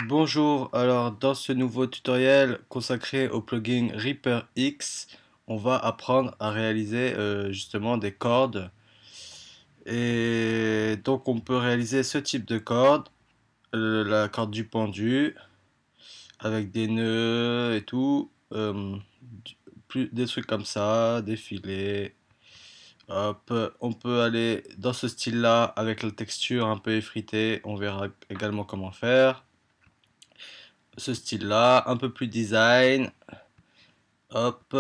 Bonjour, alors dans ce nouveau tutoriel consacré au plugin Reaper X, on va apprendre à réaliser justement des cordes. Et donc on peut réaliser ce type de corde, la corde du pendu, avec des nœuds et tout, des trucs comme ça, des filets. Hop, on peut aller dans ce style-là avec la texture un peu effritée, on verra également comment faire. Ce style-là, un peu plus design. Hop,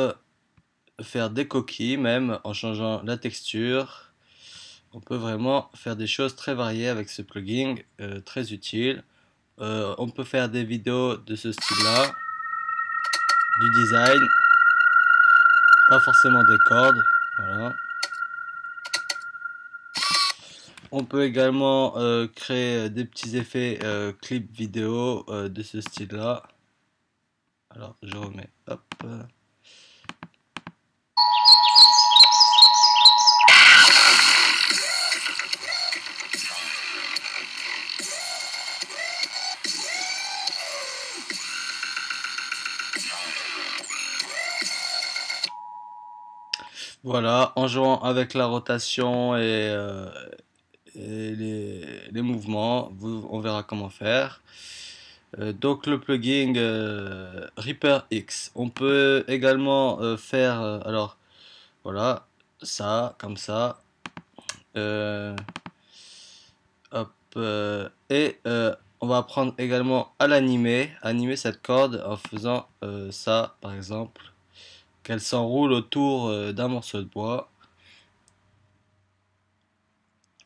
faire des coquilles même en changeant la texture. On peut vraiment faire des choses très variées avec ce plugin, très utile. On peut faire des vidéos de ce style-là, du design, pas forcément des cordes. Voilà. On peut également créer des petits effets clips vidéo de ce style-là. Alors je remets, hop. Voilà, en jouant avec la rotation et les mouvements, on verra comment faire. Donc le plugin Reaper X. On peut également faire, alors voilà, ça, comme ça. Euh, hop, on va apprendre également à l'animer, animer cette corde en faisant ça, par exemple, qu'elle s'enroule autour d'un morceau de bois.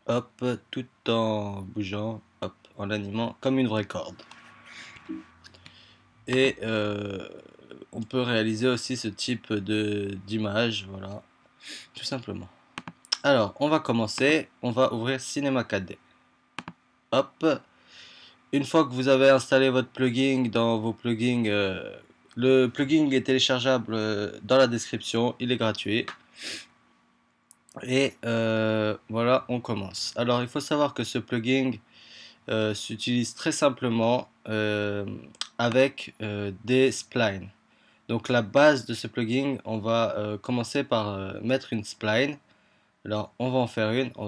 Hop, tout en bougeant, hop, en l'animant comme une vraie corde. Et on peut réaliser aussi ce type de d'image, voilà, tout simplement. Alors, on va commencer, on va ouvrir Cinema 4D. Hop, une fois que vous avez installé votre plugin dans vos plugins, le plugin est téléchargeable dans la description, il est gratuit. Et voilà, on commence. Alors, il faut savoir que ce plugin s'utilise très simplement avec des splines. Donc la base de ce plugin, on va commencer par mettre une spline. Alors on va en faire une, on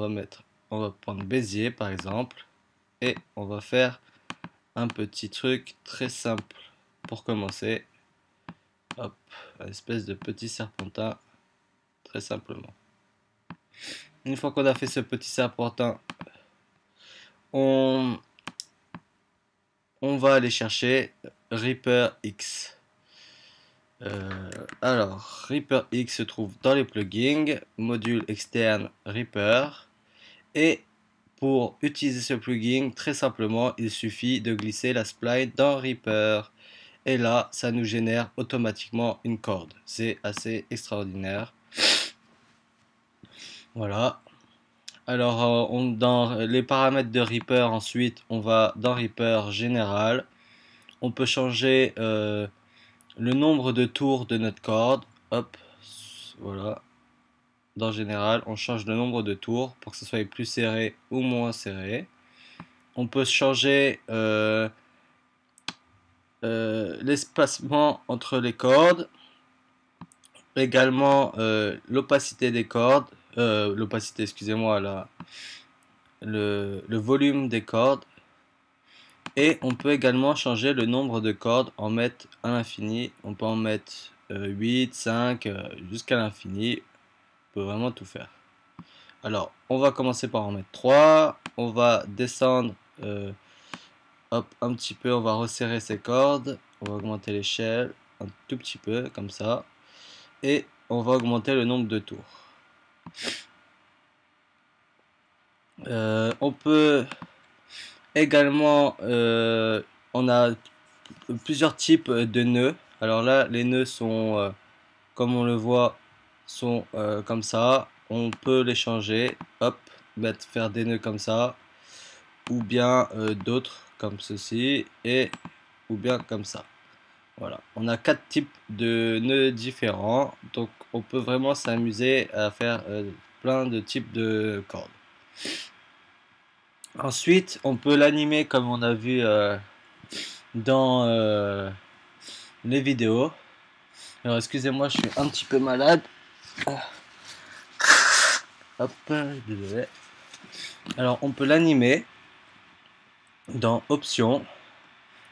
va prendre Bézier par exemple, et on va faire un petit truc très simple pour commencer. Hop, une espèce de petit serpentin, très simplement. Une fois qu'on a fait ce petit serpentin, on, on va aller chercher Reaper X. Alors, Reaper X se trouve dans les plugins, module externe Reaper. Et pour utiliser ce plugin, très simplement, il suffit de glisser la spline dans Reaper. Et là, ça nous génère automatiquement une corde. C'est assez extraordinaire. Voilà. Alors, dans les paramètres de Reaper, ensuite, on va dans Reaper général. On peut changer le nombre de tours de notre corde. Hop, voilà. Dans général, on change le nombre de tours pour que ce soit plus serré ou moins serré. On peut changer l'espacement entre les cordes, également l'opacité des cordes, l'opacité, excusez-moi, le volume des cordes, et on peut également changer le nombre de cordes, en mettre à l'infini. On peut en mettre 8, 5, jusqu'à l'infini. On peut vraiment tout faire. Alors, on va commencer par en mettre 3. On va descendre hop, un petit peu, on va resserrer ces cordes. On va augmenter l'échelle un tout petit peu, comme ça. Et on va augmenter le nombre de tours. On peut également, on a plusieurs types de nœuds. Alors là, les nœuds sont, comme on le voit, sont comme ça. On peut les changer, hop, faire des nœuds comme ça, ou bien d'autres comme ceci, et ou bien comme ça. Voilà, on a quatre types de nœuds différents, donc on peut vraiment s'amuser à faire plein de types de cordes. Ensuite, on peut l'animer comme on a vu dans les vidéos. Alors excusez-moi, je suis un petit peu malade. Hop, désolé. Alors on peut l'animer dans options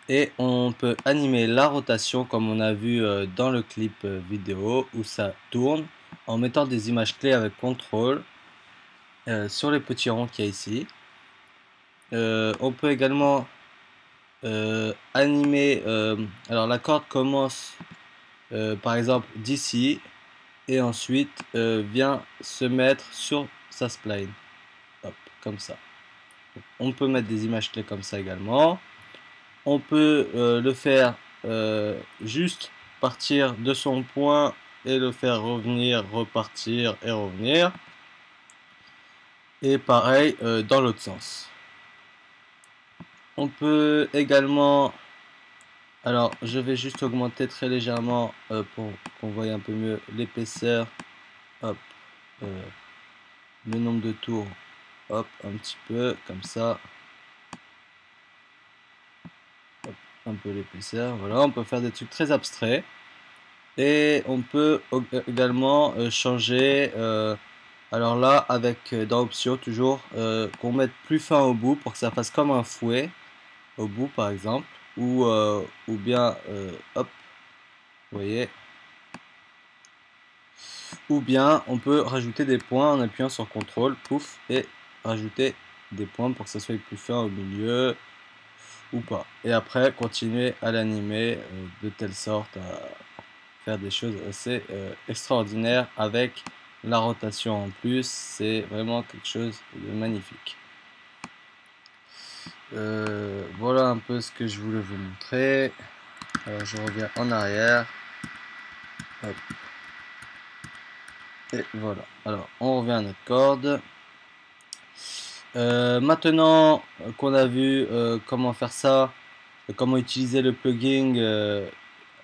et on peut animer la rotation comme on a vu dans le clip vidéo où ça tourne en mettant des images clés avec contrôle sur les petits ronds qu'il y a ici. On peut également animer, alors la corde commence par exemple d'ici et ensuite vient se mettre sur sa spline. Hop, comme ça. On peut mettre des images clés comme ça également. On peut le faire juste partir de son point et le faire revenir, repartir et revenir. Et pareil dans l'autre sens. On peut également, alors je vais juste augmenter très légèrement pour qu'on voie un peu mieux l'épaisseur. Hop, le nombre de tours, hop, un petit peu comme ça. Hop, un peu l'épaisseur, voilà, on peut faire des trucs très abstraits. Et on peut également changer, alors là avec dans option toujours, qu'on mette plus fin au bout pour que ça fasse comme un fouet au bout par exemple, ou bien, hop, vous voyez, ou bien on peut rajouter des points en appuyant sur CTRL, pouf, et rajouter des points pour que ça soit plus fin au milieu, ou pas. Et après continuer à l'animer de telle sorte à faire des choses assez extraordinaires avec la rotation en plus. C'est vraiment quelque chose de magnifique. Voilà un peu ce que je voulais vous montrer. Alors je reviens en arrière. Hop. Et voilà. Alors on revient à notre corde. Maintenant qu'on a vu comment faire ça, comment utiliser le plugin,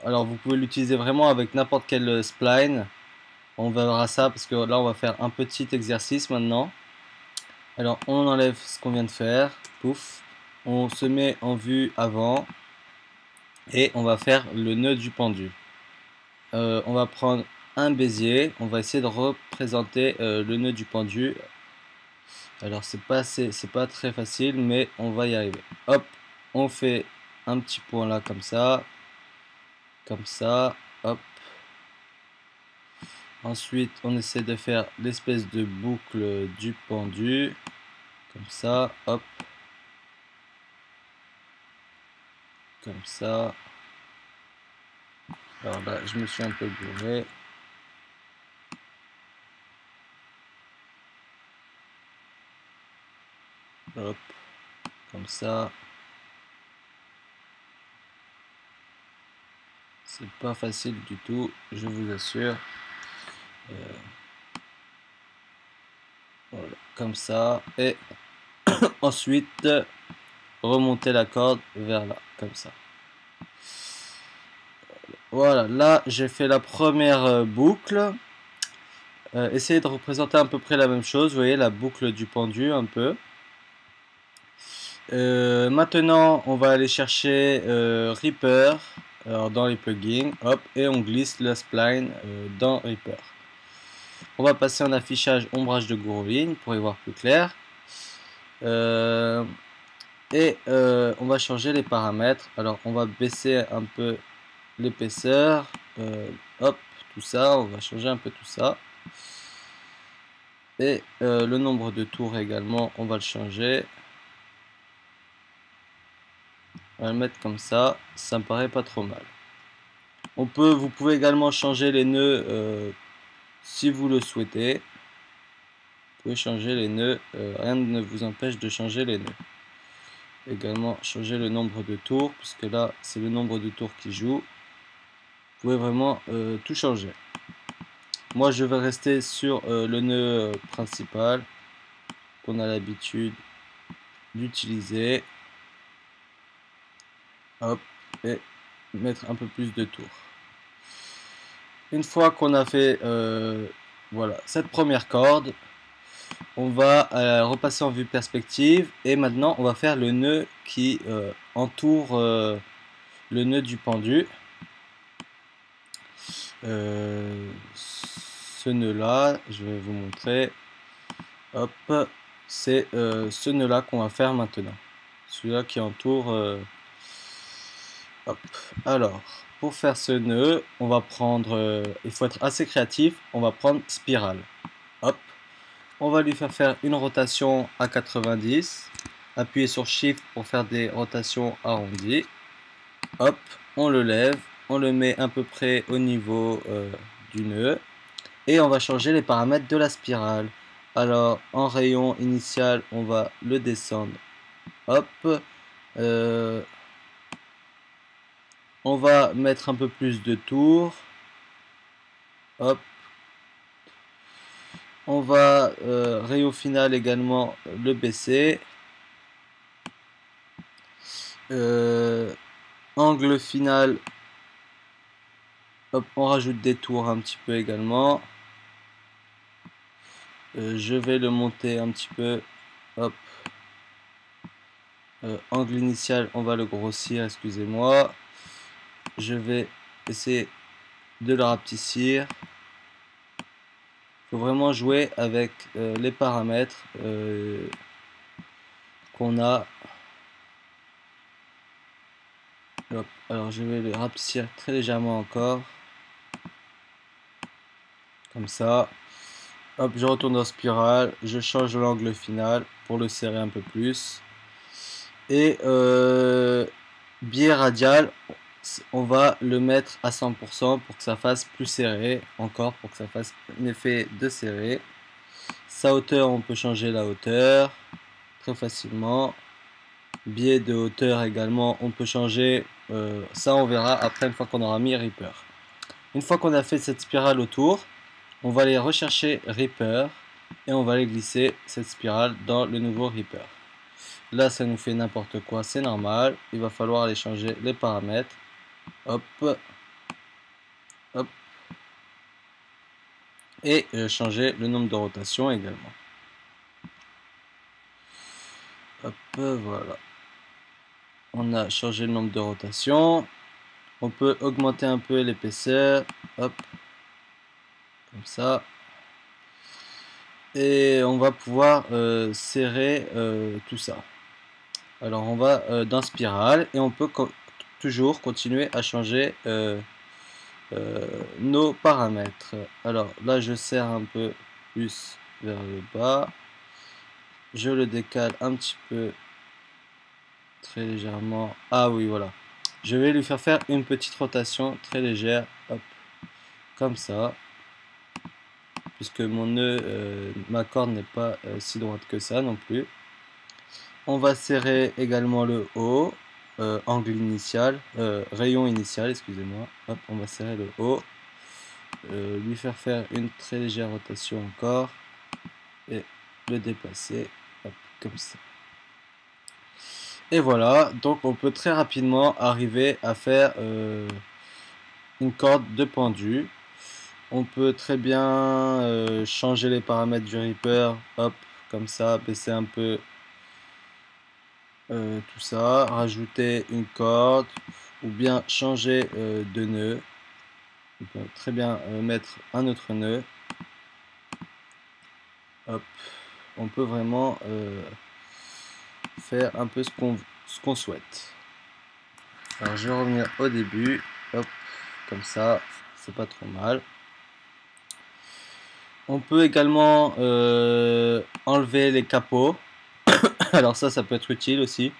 alors vous pouvez l'utiliser vraiment avec n'importe quel spline. On verra ça parce que là on va faire un petit exercice maintenant. Alors on enlève ce qu'on vient de faire, pouf, on se met en vue avant et on va faire le nœud du pendu. On va prendre un bézier, on va essayer de représenter le nœud du pendu. Alors c'est pas très facile mais on va y arriver. Hop, on fait un petit point là comme ça, hop. Ensuite on essaie de faire l'espèce de boucle du pendu, comme ça, hop. Comme ça. Alors là, je me suis un peu gouré. Hop, comme ça. C'est pas facile du tout, je vous assure. Voilà, comme ça. Et ensuite, remonter la corde vers là, comme ça. Voilà, là j'ai fait la première boucle. Essayez de représenter à peu près la même chose, vous voyez la boucle du pendu un peu. Maintenant on va aller chercher Reaper dans les plugins, hop, et on glisse la spline dans Reaper. On va passer en affichage ombrage de Gouroline pour y voir plus clair. On va changer les paramètres. Alors on va baisser un peu l'épaisseur, hop, tout ça, on va changer un peu tout ça. Et le nombre de tours également, on va le changer. On va le mettre comme ça me paraît pas trop mal. Vous pouvez également changer les nœuds si vous le souhaitez. Vous pouvez changer les nœuds, rien ne vous empêche de changer les nœuds. Également changer le nombre de tours, puisque là c'est le nombre de tours qui joue. Vous pouvez vraiment tout changer. Moi je vais rester sur le nœud principal qu'on a l'habitude d'utiliser. Hop, et mettre un peu plus de tours. Une fois qu'on a fait voilà, cette première corde, on va repasser en vue perspective et maintenant on va faire le nœud qui entoure le nœud du pendu. Ce nœud là, je vais vous montrer. Hop, c'est ce nœud là qu'on va faire maintenant. Celui-là qui entoure. Hop. Alors, pour faire ce nœud, on va prendre. Il faut être assez créatif. On va prendre spirale. Hop. On va lui faire une rotation à 90. Appuyez sur Shift pour faire des rotations arrondies. Hop, on le lève, on le met à peu près au niveau du nœud. Et on va changer les paramètres de la spirale. Alors, en rayon initial, on va le descendre. Hop. On va mettre un peu plus de tours. Hop. On va, rayon final également, le baisser. Angle final, hop, on rajoute des tours un petit peu également. Je vais le monter un petit peu. Hop. Angle initial, on va le grossir, excusez-moi. Je vais essayer de le rapetissir. Il faut vraiment jouer avec les paramètres qu'on a. Hop. Alors je vais le rapetissir très légèrement encore. Comme ça. Hop, je retourne en spirale. Je change l'angle final pour le serrer un peu plus. Et biais radial, on va le mettre à 100% pour que ça fasse plus serré. Encore pour que ça fasse un effet de serré. Sa hauteur, on peut changer la hauteur très facilement. Biais de hauteur également, on peut changer. Ça, on verra après une fois qu'on aura mis Reaper. Une fois qu'on a fait cette spirale autour, on va aller rechercher Reaper et on va aller glisser cette spirale dans le nouveau Reaper. Là, ça nous fait n'importe quoi, c'est normal. Il va falloir aller changer les paramètres. Hop. Hop. Et changer le nombre de rotations également. Hop, voilà. On a changé le nombre de rotations. On peut augmenter un peu l'épaisseur. Hop. Comme ça. Et on va pouvoir serrer tout ça. Alors on va dans spirale et on peut toujours continuer à changer nos paramètres. Alors là je serre un peu plus vers le bas. Je le décale un petit peu très légèrement. Ah oui, voilà. Je vais lui faire une petite rotation très légère. Hop, comme ça. Puisque mon nœud, ma corde n'est pas si droite que ça non plus. On va serrer également le haut, angle initial, rayon initial, excusez-moi. Hop, on va serrer le haut, lui faire une très légère rotation encore et le déplacer, hop, comme ça. Et voilà, donc on peut très rapidement arriver à faire une corde de pendu. On peut très bien changer les paramètres du Reaper, hop, comme ça, baisser un peu tout ça, rajouter une corde ou bien changer de nœud. On peut très bien mettre un autre nœud. Hop. On peut vraiment faire un peu ce qu'on souhaite. Alors je vais revenir au début. Hop, comme ça, c'est pas trop mal. On peut également enlever les capots. Alors ça peut être utile aussi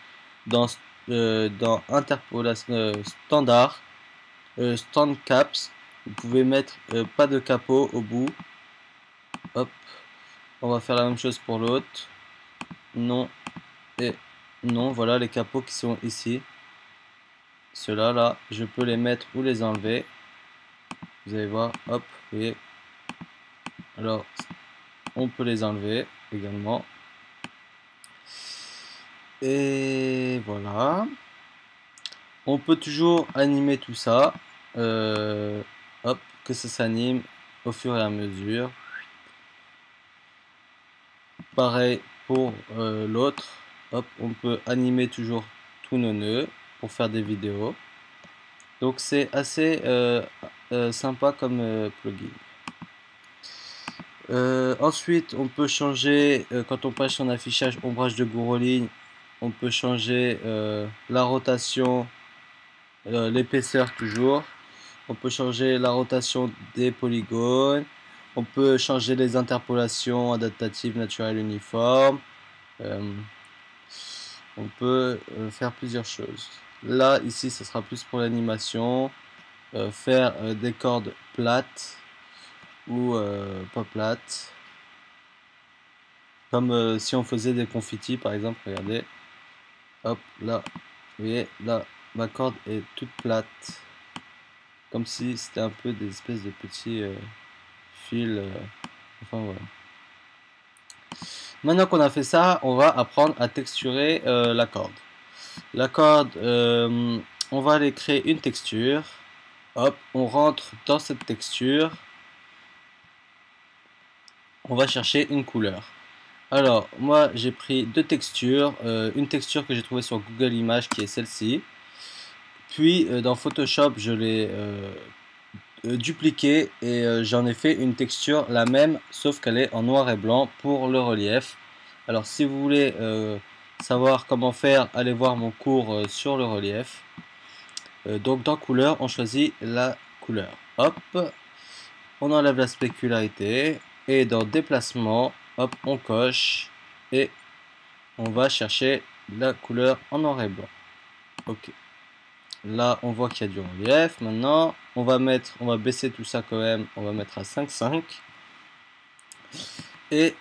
dans interpolation standard, stand caps. Vous pouvez mettre pas de capot au bout. Hop, on va faire la même chose pour l'autre. Non et non. Voilà les capots qui sont ici. Ceux-là là, je peux les mettre ou les enlever. Vous allez voir. Hop, vous voyez. Alors, on peut les enlever également. Et voilà. On peut toujours animer tout ça. Hop, que ça s'anime au fur et à mesure. Pareil pour l'autre. Hop, on peut animer toujours tous nos nœuds pour faire des vidéos. Donc c'est assez sympa comme plugin. Ensuite, on peut changer, quand on passe en affichage ombrage de gros ligne, on peut changer la rotation, l'épaisseur toujours. On peut changer la rotation des polygones. On peut changer les interpolations adaptatives naturelles uniformes. Euh, on peut faire plusieurs choses. Là, ici, ce sera plus pour l'animation. Faire des cordes plates ou pas plates. Comme si on faisait des confettis, par exemple. Regardez. Hop, là. Vous voyez, là, ma corde est toute plate. Comme si c'était un peu des espèces de petits fils. Enfin, voilà. Maintenant qu'on a fait ça, on va apprendre à texturer la corde. La corde, on va aller créer une texture. Hop, on rentre dans cette texture. On va chercher une couleur. Alors, moi j'ai pris deux textures. Une texture que j'ai trouvée sur Google Images qui est celle-ci. Puis dans Photoshop, je l'ai dupliquée et j'en ai fait une texture la même, sauf qu'elle est en noir et blanc pour le relief. Alors, si vous voulez savoir comment faire, allez voir mon cours sur le relief. Donc, dans couleur, on choisit la couleur. Hop, on enlève la spécularité et dans déplacement, hop, on coche et on va chercher la couleur en noir et blanc. Ok. Là, on voit qu'il y a du relief. Maintenant, on va baisser tout ça quand même. On va mettre à 5,5. Et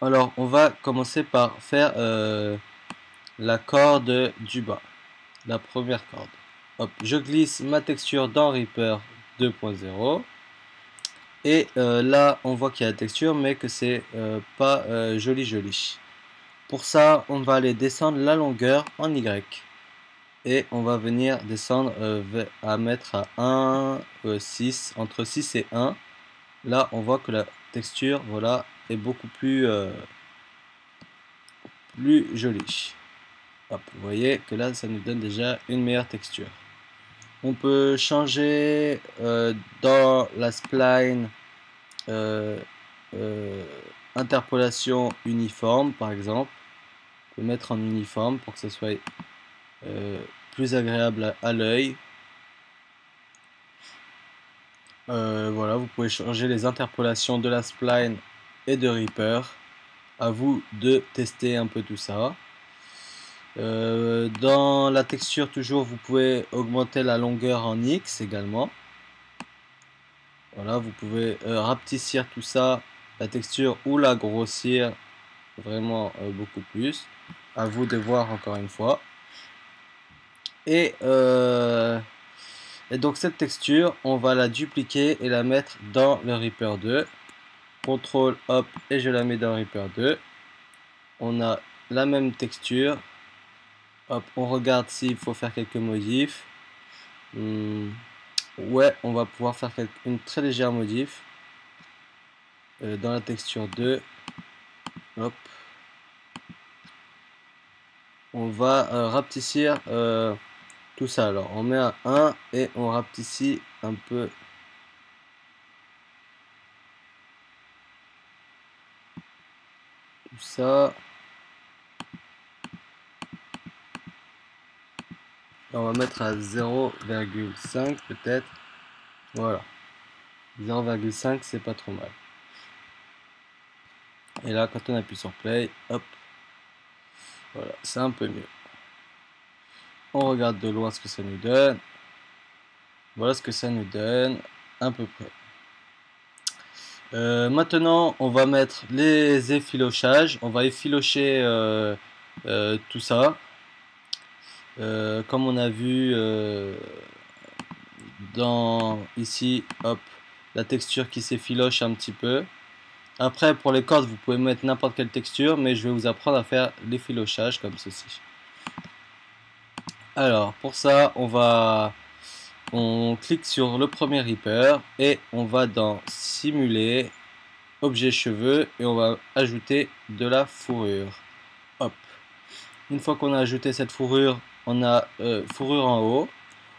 alors, on va commencer par faire la corde du bas, la première corde. Hop, je glisse ma texture dans Reaper 2.0. Et là, on voit qu'il y a la texture, mais que c'est pas joli. Pour ça, on va aller descendre la longueur en Y. Et on va venir descendre à mettre à 1, 6, entre 6 et 1. Là, on voit que la texture, voilà, est beaucoup plus jolie. Hop, vous voyez que là, ça nous donne déjà une meilleure texture. On peut changer dans la spline interpolation uniforme, par exemple. On peut mettre en uniforme pour que ce soit plus agréable à l'œil. Voilà, vous pouvez changer les interpolations de la spline et de Reaper. À vous de tester un peu tout ça. Dans la texture, toujours, vous pouvez augmenter la longueur en X également. Voilà, vous pouvez rapetissir tout ça, la texture, ou la grossir vraiment beaucoup plus. À vous de voir encore une fois. Et donc cette texture, on va la dupliquer et la mettre dans le Reaper 2. CTRL, hop, et je la mets dans Reaper 2. On a la même texture. Hop, on regarde s'il faut faire quelques modifs. Ouais, on va pouvoir faire une très légère modif. Dans la texture 2. Hop. On va rapetissir tout ça. Alors, on met un 1 et on rapetissit un peu. Tout ça. On va mettre à 0,5 peut-être. Voilà. 0,5 c'est pas trop mal. Et là quand on appuie sur play, hop. Voilà, c'est un peu mieux. On regarde de loin ce que ça nous donne. Voilà ce que ça nous donne à peu près. Maintenant on va mettre les effilochages. On va effilocher tout ça. Comme on a vu dans ici, hop, la texture qui s'effiloche un petit peu. Après, pour les cordes, vous pouvez mettre n'importe quelle texture, mais je vais vous apprendre à faire l'effilochage comme ceci. Alors, pour ça, on clique sur le premier Reaper et on va dans Simuler, Objet cheveux et on va ajouter de la fourrure. Hop. Une fois qu'on a ajouté cette fourrure, on a fourrure en haut.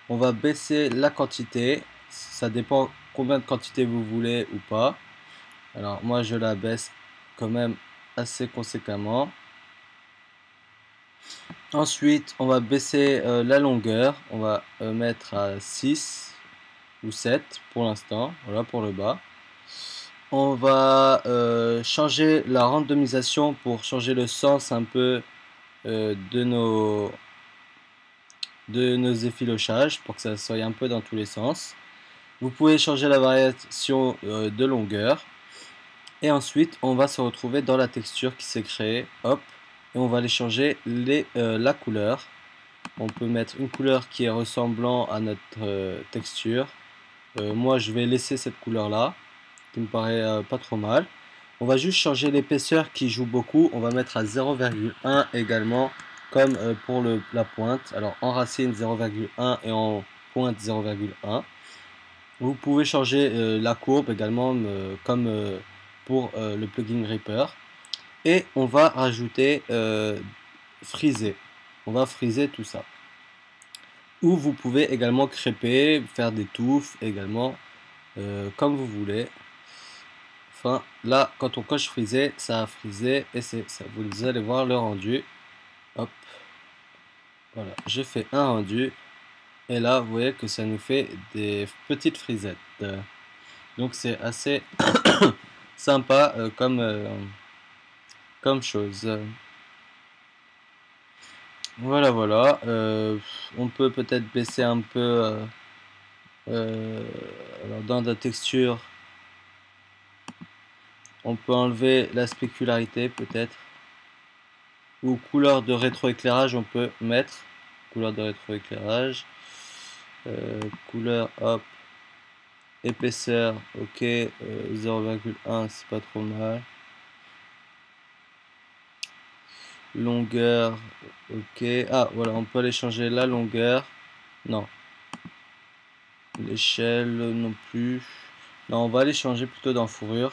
On va baisser la quantité, ça dépend combien de quantité vous voulez ou pas. Alors moi je la baisse quand même assez conséquemment. Ensuite on va baisser la longueur, on va mettre à 6 ou 7 pour l'instant, voilà pour le bas. On va changer la randomisation pour changer le sens un peu de nos effilochages pour que ça soit un peu dans tous les sens. Vous pouvez changer la variation de longueur. Et ensuite, on va se retrouver dans la texture qui s'est créée. Hop. Et on va aller changer la couleur. On peut mettre une couleur qui est ressemblant à notre texture. Moi, je vais laisser cette couleur-là, qui me paraît pas trop mal. On va juste changer l'épaisseur qui joue beaucoup. On va mettre à 0,1 également, comme pour la pointe. Alors en racine 0,1 et en pointe 0,1. Vous pouvez changer la courbe également, comme pour le plugin Reaper. Et on va rajouter friser. On va friser tout ça. Ou vous pouvez également crêper, faire des touffes également, comme vous voulez. Enfin, là, quand on coche friser, ça a frisé et c'est ça. Vous allez voir le rendu. Hop, voilà, je fais un rendu. Et là, vous voyez que ça nous fait des petites frisettes. Donc c'est assez sympa comme chose. Voilà, voilà. On peut peut-être baisser un peu alors dans la texture. On peut enlever la spécularité peut-être. Ou couleur de rétroéclairage, on peut mettre. Couleur de rétroéclairage. Couleur, hop. Épaisseur, ok. 0,1, c'est pas trop mal. Longueur, ok. Ah, voilà, on peut aller changer la longueur. Non. L'échelle non plus. Non, on va aller changer plutôt dans fourrure.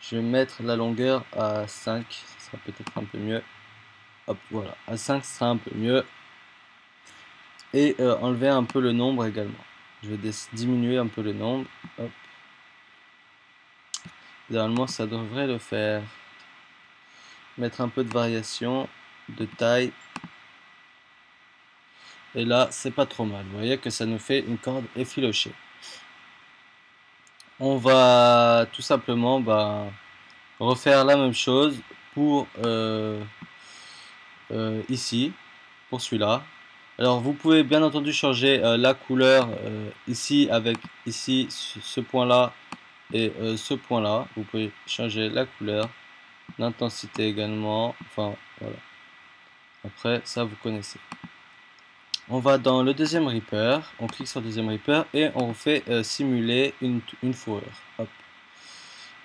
Je vais mettre la longueur à 5. Ça sera peut-être un peu mieux. Hop, voilà. À 5, ce sera un peu mieux. Et enlever un peu le nombre également. Je vais diminuer un peu le nombre. Hop. Idéalement, ça devrait le faire. Mettre un peu de variation de taille. Et là, c'est pas trop mal. Vous voyez que ça nous fait une corde effilochée. On va tout simplement refaire la même chose pour ici, pour celui-là. Alors vous pouvez bien entendu changer la couleur ici avec ici ce point-là et ce point-là. Vous pouvez changer la couleur, l'intensité également. Enfin voilà. Après ça vous connaissez. On va dans le deuxième Reaper, on clique sur le deuxième Reaper et on fait simuler une fourrure. Hop.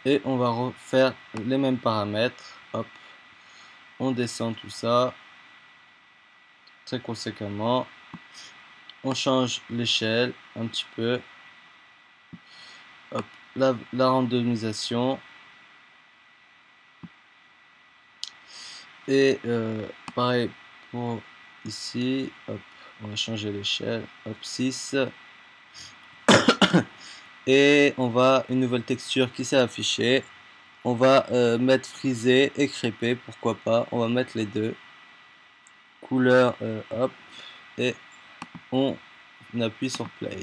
Et on va refaire les mêmes paramètres. Hop. On descend tout ça très conséquemment. On change l'échelle un petit peu. Hop. La randomisation. Et pareil pour ici. Hop. On va changer l'échelle. Hop, 6. Et on va une nouvelle texture qui s'est affichée. On va mettre frisé et crêpé, pourquoi pas. On va mettre les deux. Couleur, hop. Et on appuie sur play.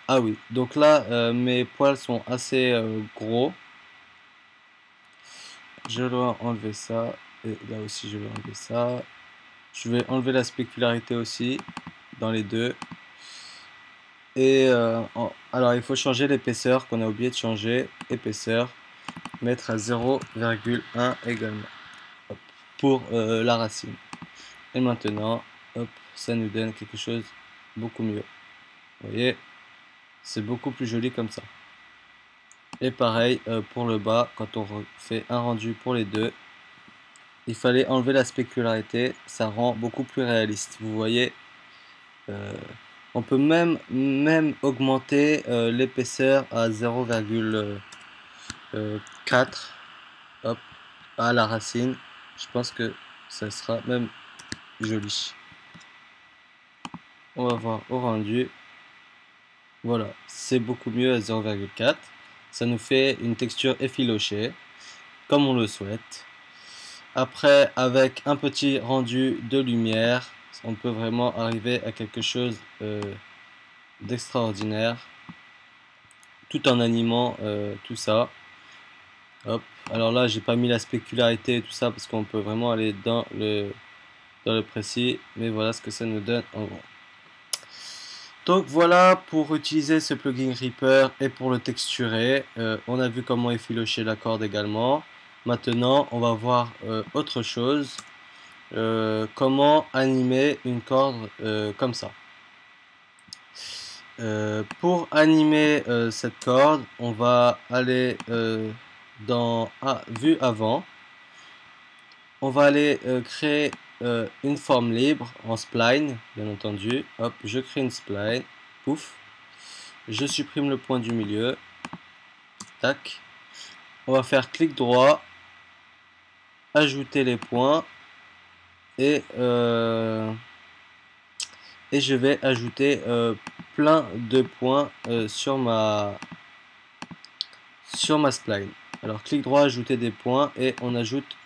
Ah oui, donc là, mes poils sont assez gros. Je dois enlever ça. Et là aussi, je vais enlever ça. Je vais enlever la spécularité aussi, dans les deux. Et alors, il faut changer l'épaisseur qu'on a oublié de changer. Épaisseur, mettre à 0,1 également. Hop, pour la racine. Et maintenant, hop, ça nous donne quelque chose beaucoup mieux. Vous voyez, c'est beaucoup plus joli comme ça. Et pareil pour le bas, quand on fait un rendu pour les deux, il fallait enlever la spécularité, ça rend beaucoup plus réaliste. Vous voyez, on peut même augmenter l'épaisseur à 0,4 hop, à la racine. Je pense que ça sera même joli. On va voir au rendu. Voilà, c'est beaucoup mieux à 0,4. Ça nous fait une texture effilochée, comme on le souhaite. Après, avec un petit rendu de lumière, on peut vraiment arriver à quelque chose d'extraordinaire, tout en animant tout ça. Hop. Alors là, j'ai pas mis la spécularité et tout ça parce qu'on peut vraiment aller dans le précis, mais voilà ce que ça nous donne en gros. Donc voilà pour utiliser ce plugin Reaper et pour le texturer. On a vu comment effilocher la corde également. Maintenant, on va voir autre chose. Comment animer une corde comme ça. Pour animer cette corde, on va aller dans vue avant. On va aller créer une forme libre en spline, bien entendu. Hop, je crée une spline. Pouf. Je supprime le point du milieu. Tac. On va faire clic droit, ajouter les points et je vais ajouter plein de points sur ma spline. Alors clic droit, ajouter des points et on ajoute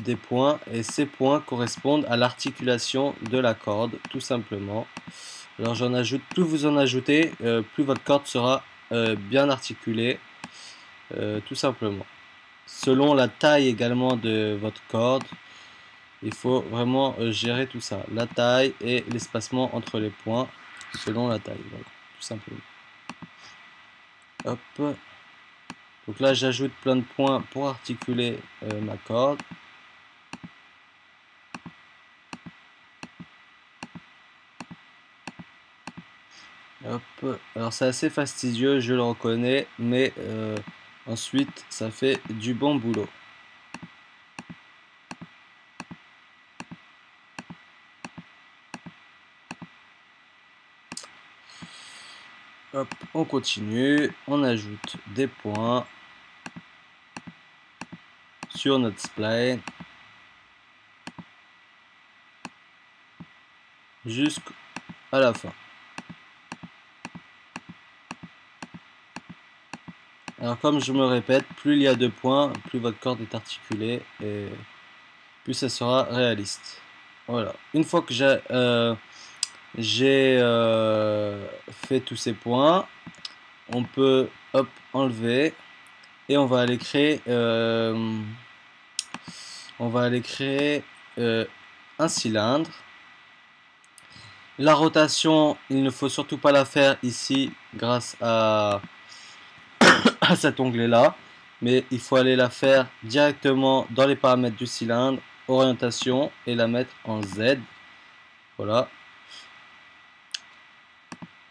des points et ces points correspondent à l'articulation de la corde tout simplement. Alors j'en ajoute, plus vous en ajoutez, plus votre corde sera bien articulée tout simplement. Selon la taille également de votre corde, il faut vraiment gérer tout ça, la taille et l'espacement entre les points selon la taille, voilà, tout simplement. Hop. Donc là j'ajoute plein de points pour articuler ma corde. Hop. Alors c'est assez fastidieux, je le reconnais, mais ensuite ça fait du bon boulot. Hop, on continue, on ajoute des points sur notre spline jusqu'à la fin. Alors comme je me répète, plus il y a de points, plus votre corde est articulée et plus ça sera réaliste. Voilà. Une fois que j'ai fait tous ces points, on peut hop, enlever et on va aller créer un cylindre. La rotation, il ne faut surtout pas la faire ici grâce à cet onglet là, mais il faut aller la faire directement dans les paramètres du cylindre, orientation, et la mettre en Z. Voilà.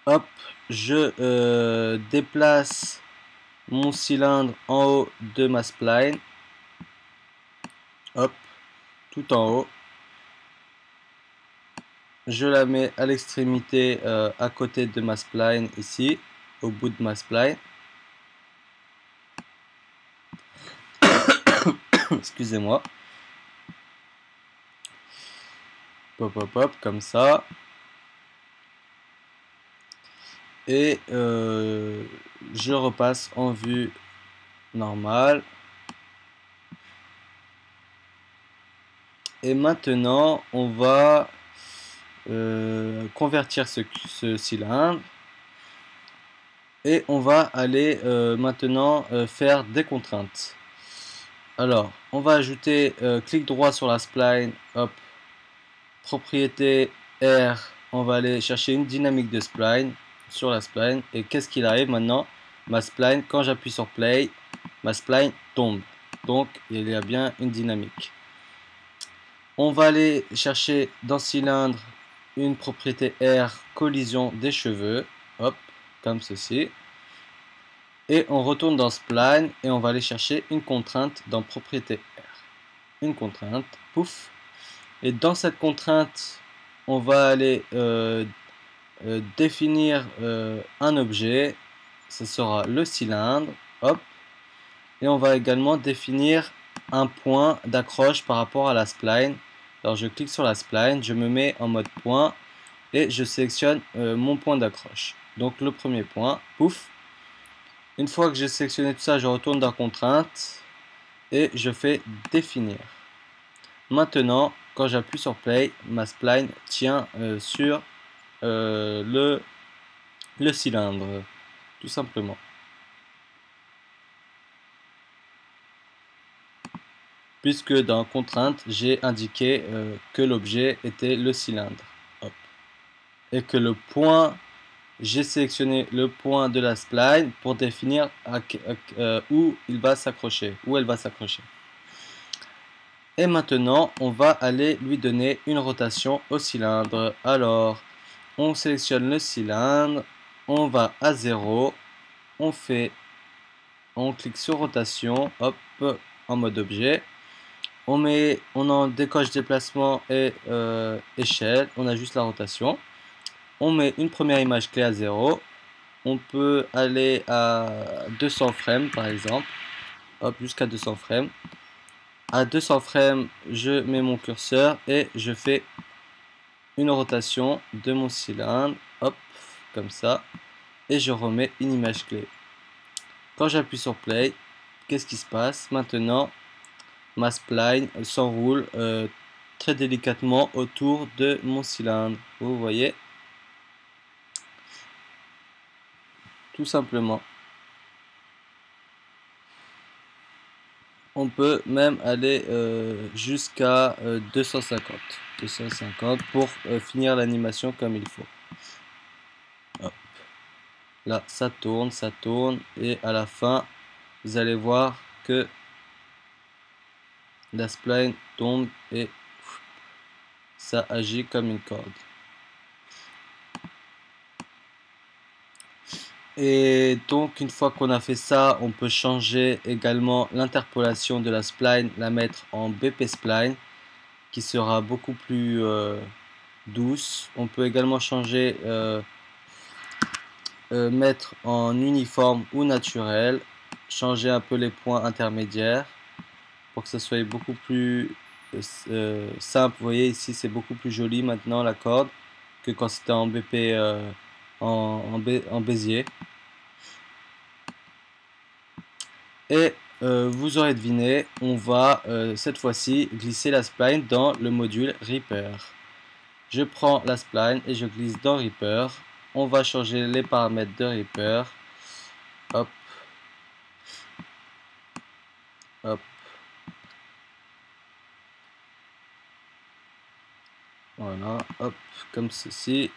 Hop, je déplace mon cylindre en haut de ma spline. Hop, tout en haut. Je la mets à l'extrémité à côté de ma spline ici, au bout de ma spline. Excusez-moi. Hop, hop, hop, comme ça. Et je repasse en vue normale. Et maintenant, on va convertir ce cylindre. Et on va aller maintenant faire des contraintes. Alors, on va ajouter clic droit sur la spline, hop, propriété R, on va aller chercher une dynamique de spline sur la spline. Et qu'est-ce qu'il arrive maintenant? Ma spline, quand j'appuie sur play, ma spline tombe. Donc, il y a bien une dynamique. On va aller chercher dans cylindre une propriété R, collision des cheveux, hop, comme ceci. Et on retourne dans spline et on va aller chercher une contrainte dans propriété R. Une contrainte, pouf. Et dans cette contrainte, on va aller définir un objet. Ce sera le cylindre, hop. Et on va également définir un point d'accroche par rapport à la spline. Alors je clique sur la spline, je me mets en mode point et je sélectionne mon point d'accroche. Donc le premier point, pouf. Une fois que j'ai sélectionné tout ça, je retourne dans contrainte et je fais définir. Maintenant, quand j'appuie sur play, ma spline tient sur le cylindre, tout simplement. Puisque dans contrainte, j'ai indiqué que l'objet était le cylindre. Hop. Et que le point, j'ai sélectionné le point de la spline pour définir où il va s'accrocher, où elle va s'accrocher. Et maintenant, on va aller lui donner une rotation au cylindre. Alors, on sélectionne le cylindre, on va à 0, on clique sur rotation, hop, en mode objet. On en décoche déplacement et échelle, on ajuste la rotation. On met une première image clé à 0. On peut aller à 200 frames par exemple, hop, jusqu'à 200 frames. À 200 frames, je mets mon curseur et je fais une rotation de mon cylindre, hop, comme ça, et je remets une image clé. Quand j'appuie sur play, qu'est-ce qui se passe? Maintenant, ma spline s'enroule très délicatement autour de mon cylindre. Vous voyez? Tout simplement. On peut même aller jusqu'à 250 pour finir l'animation comme il faut. Hop. Là, ça tourne, et à la fin, vous allez voir que la spline tombe et ça agit comme une corde. Et donc une fois qu'on a fait ça, on peut changer également l'interpolation de la spline, la mettre en BP spline qui sera beaucoup plus douce. On peut également changer, mettre en uniforme ou naturel, changer un peu les points intermédiaires pour que ça soit beaucoup plus simple. Vous voyez ici c'est beaucoup plus joli maintenant la corde que quand c'était en BP en Bézier. Et vous aurez deviné, on va cette fois-ci glisser la spline dans le module Reaper. Je prends la spline et je glisse dans Reaper. On va changer les paramètres de Reaper. Hop. Hop. Voilà. Hop. Comme ceci.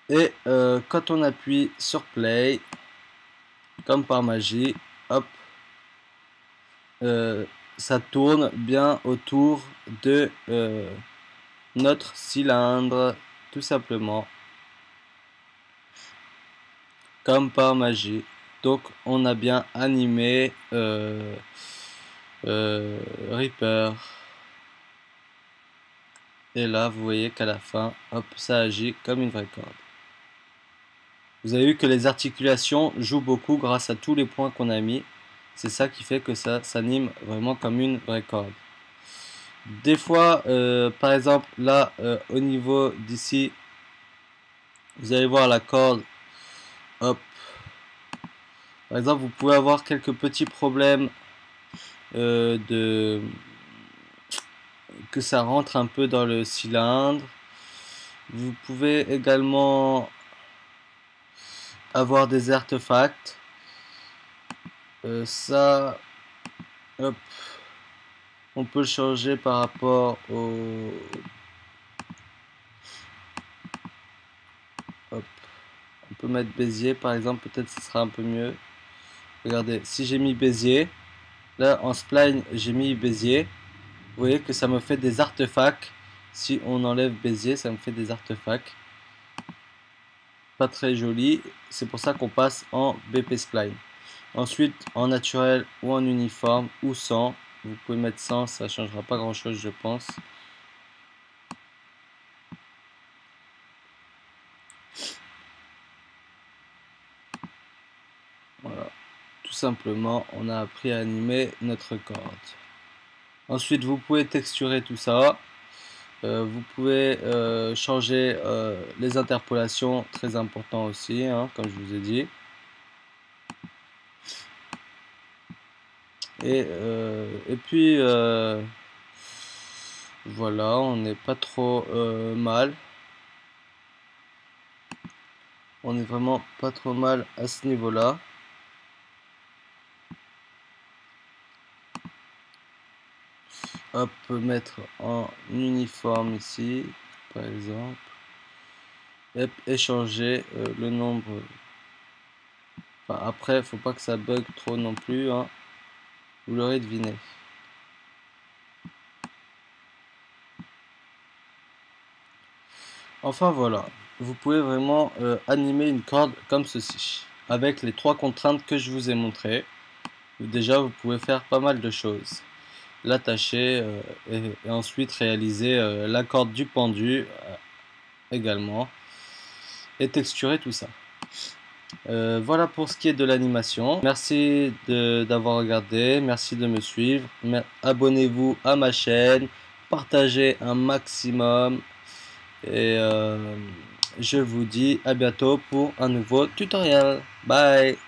Et quand on appuie sur Play, comme par magie, hop. Ça tourne bien autour de notre cylindre, tout simplement, comme par magie. Donc on a bien animé Reaper. Et là vous voyez qu'à la fin, hop, ça agit comme une vraie corde. Vous avez vu que les articulations jouent beaucoup grâce à tous les points qu'on a mis. C'est ça qui fait que ça s'anime vraiment comme une vraie corde. Des fois, par exemple, là, au niveau d'ici, vous allez voir la corde. Hop. Par exemple, vous pouvez avoir quelques petits problèmes que ça rentre un peu dans le cylindre. Vous pouvez également avoir des artefacts. Ça, hop, on peut le changer par rapport au... Hop. On peut mettre Bézier par exemple, peut-être ce sera un peu mieux. Regardez, si j'ai mis Bézier, là en spline j'ai mis Bézier, vous voyez que ça me fait des artefacts. Si on enlève Bézier, ça me fait des artefacts. Pas très joli, c'est pour ça qu'on passe en BP spline. Ensuite, en naturel ou en uniforme ou sans, vous pouvez mettre sans, ça changera pas grand chose je pense. Voilà, tout simplement, on a appris à animer notre corde. Ensuite, vous pouvez texturer tout ça. Vous pouvez changer les interpolations, très important aussi, hein, comme je vous ai dit. Et puis voilà, on n'est pas trop mal. On est vraiment pas trop mal à ce niveau-là. Hop, mettre en uniforme ici, par exemple. Et échanger le nombre. Enfin, après, faut pas que ça bug trop non plus, hein. Vous l'aurez deviné. Enfin voilà, vous pouvez vraiment animer une corde comme ceci, avec les trois contraintes que je vous ai montrées. Déjà, vous pouvez faire pas mal de choses. L'attacher et ensuite réaliser la corde du pendu également et texturer tout ça. Voilà pour ce qui est de l'animation. Merci d'avoir regardé, merci de me suivre. Abonnez-vous à ma chaîne, partagez un maximum et je vous dis à bientôt pour un nouveau tutoriel. Bye!